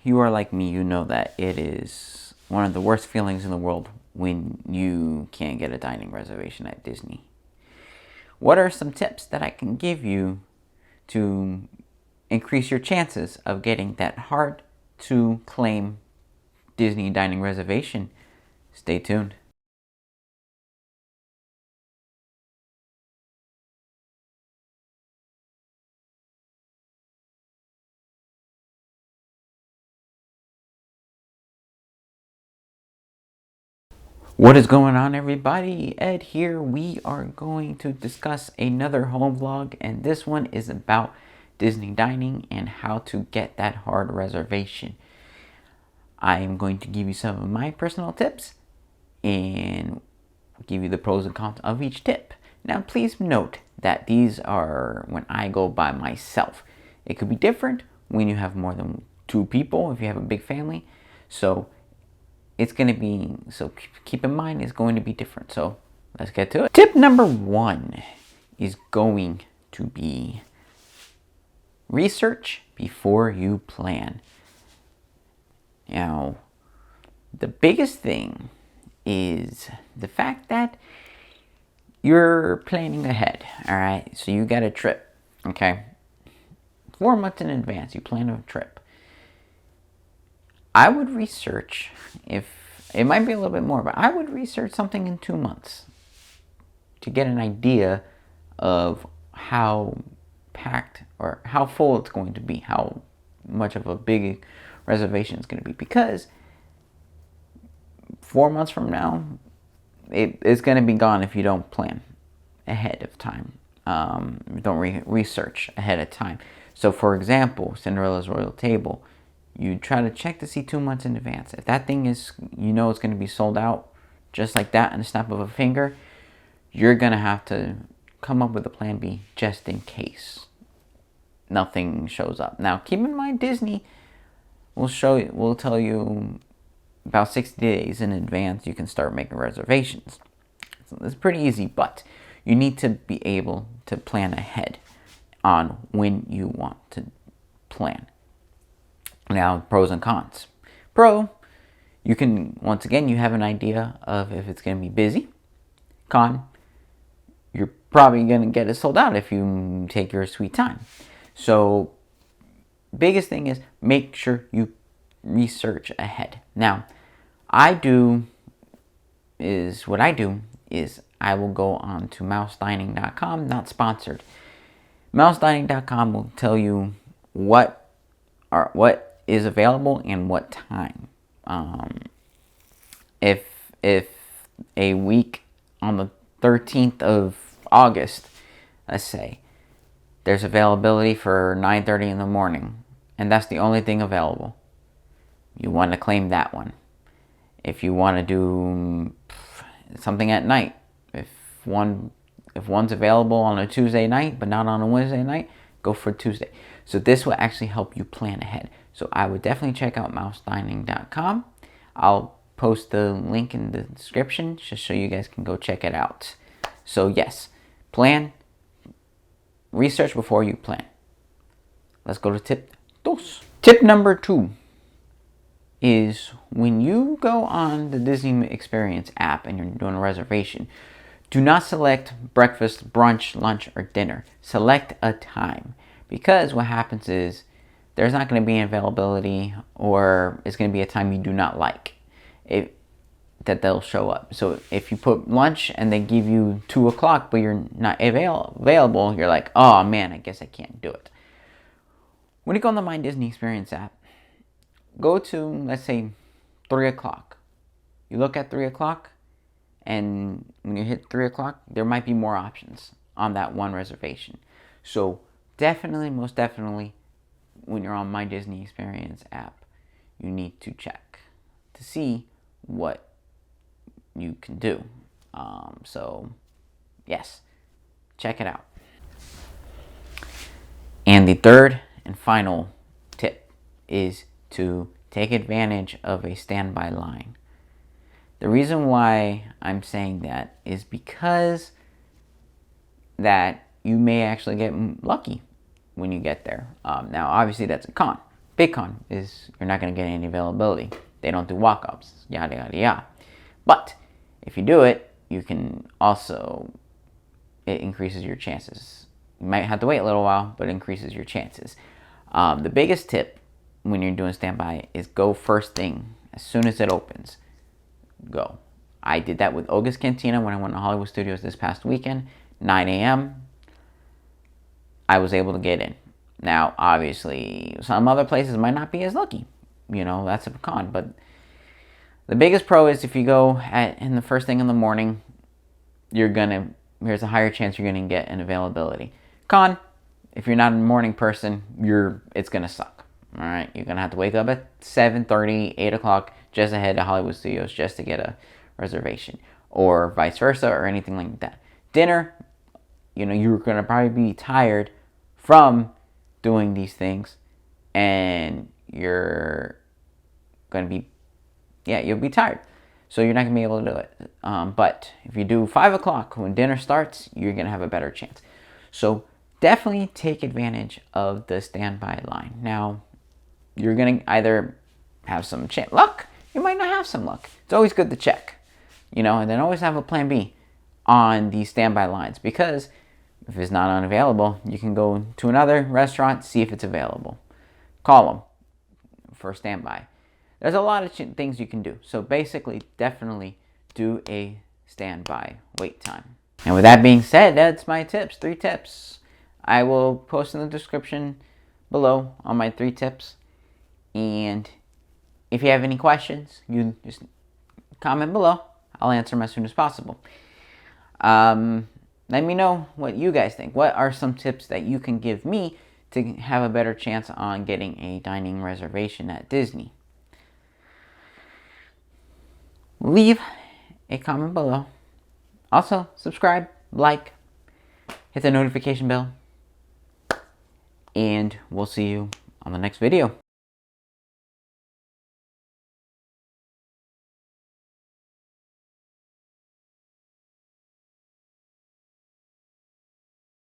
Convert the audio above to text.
you are like me, you know that it is one of the worst feelings in the world when you can't get a dining reservation at Disney. What are some tips that I can give you to increase your chances of getting that hard to claim Disney Dining Reservation? Stay tuned. What is going on, everybody? Ed here. We are going to discuss another home vlog, and this one is about Disney dining and how to get that hard reservation. I am going to give you some of my personal tips and give you the pros and cons of each tip. Now, please note that these are when I go by myself. It could be different when you have more than 2 people, if you have a big family. So it's going to be, so keep in mind, it's going to be different. So let's get to it. Tip number 1 is going to be research before you plan. Now, the biggest thing is the fact that you're planning ahead. All right, so you got a trip, okay? 4 months in advance, you plan a trip. I would research, if it might be a little bit more, but I would research something in 2 months to get an idea of how packed or how full it's going to be, how much of a big reservation it's going to be. Because 4 months from now, it's going to be gone if you don't plan ahead of time. Don't research ahead of time. So, for example, Cinderella's Royal Table, you try to check to see 2 months in advance. If that thing is, you know, it's going to be sold out just like that in a snap of a finger, you're going to have to come up with a plan B just in case nothing shows up. Now, keep in mind, Disney will tell you about 60 days in advance you can start making reservations. So it's pretty easy, but you need to be able to plan ahead on when you want to plan. Now, pros and cons. Pro, you can, once again, you have an idea of if it's going to be busy. Con, you're probably going to get it sold out if you take your sweet time. So, biggest thing is make sure you research ahead. Now, what I do is I will go on to mousedining.com, not sponsored. Mousedining.com will tell you what is available and what time. If a week on the 13th of August, let's say, there's availability for 9:30 in the morning, and that's the only thing available, you want to claim that one. If you want to do something at night, if one's available on a Tuesday night but not on a Wednesday night, go for Tuesday. So this will actually help you plan ahead. So I would definitely check out mousedining.com. I'll post the link in the description just so you guys can go check it out. So yes, research before you plan. Let's go to tip 2. Tip number 2 is when you go on the Disney Experience app and you're doing a reservation, do not select breakfast, brunch, lunch, or dinner. Select a time. Because what happens is there's not going to be availability, or it's going to be a time you do not like that they'll show up. So if you put lunch and they give you 2 o'clock but you're not available, you're like, oh man, I guess I can't do it. When you go on the My Disney Experience app, go to, let's say, 3 o'clock. You look at 3 o'clock, and when you hit 3 o'clock, there might be more options on that one reservation. So definitely, most definitely, when you're on My Disney Experience app, you need to check to see what you can do. So yes, check it out. And the third and final tip is to take advantage of a standby line. The reason why I'm saying that is because that you may actually get lucky when you get there. Now, obviously, that's a con. Big con is you're not going to get any availability. They don't do walk-ups, yada, yada, yada. But if you do it, you can also, it increases your chances. You might have to wait a little while, but it increases your chances. The biggest tip when you're doing standby is go first thing. As soon as it opens, go. I did that with Oga's Cantina when I went to Hollywood Studios this past weekend. 9 a.m. I was able to get in. Now, obviously, some other places might not be as lucky. You know, that's a con. But the biggest pro is if you go in the first thing in the morning, there's a higher chance you're going to get an availability. Con, if you're not a morning person, it's going to suck. All right, you're going to have to wake up at 7:30, 8 o'clock, just ahead of Hollywood Studios just to get a reservation. Or vice versa, or anything like that. Dinner, you're going to probably be tired from doing these things, and you're going to be, you'll be tired. So you're not going to be able to do it. But if you do 5 o'clock when dinner starts, you're going to have a better chance. So definitely take advantage of the standby line. Now, you're going to either have some luck, you might not have some luck. It's always good to check, and then always have a plan B on these standby lines, because if it's not unavailable, you can go to another restaurant, see if it's available. Call them for standby. There's a lot of things you can do. So basically, definitely do a standby wait time. And with that being said, that's my tips. 3 tips. I will post in the description below on my 3 tips. And if you have any questions, you just comment below. I'll answer them as soon as possible. Let me know what you guys think. What are some tips that you can give me to have a better chance on getting a dining reservation at Disney? Leave a comment below. Also, subscribe, like, hit the notification bell, and we'll see you on the next video.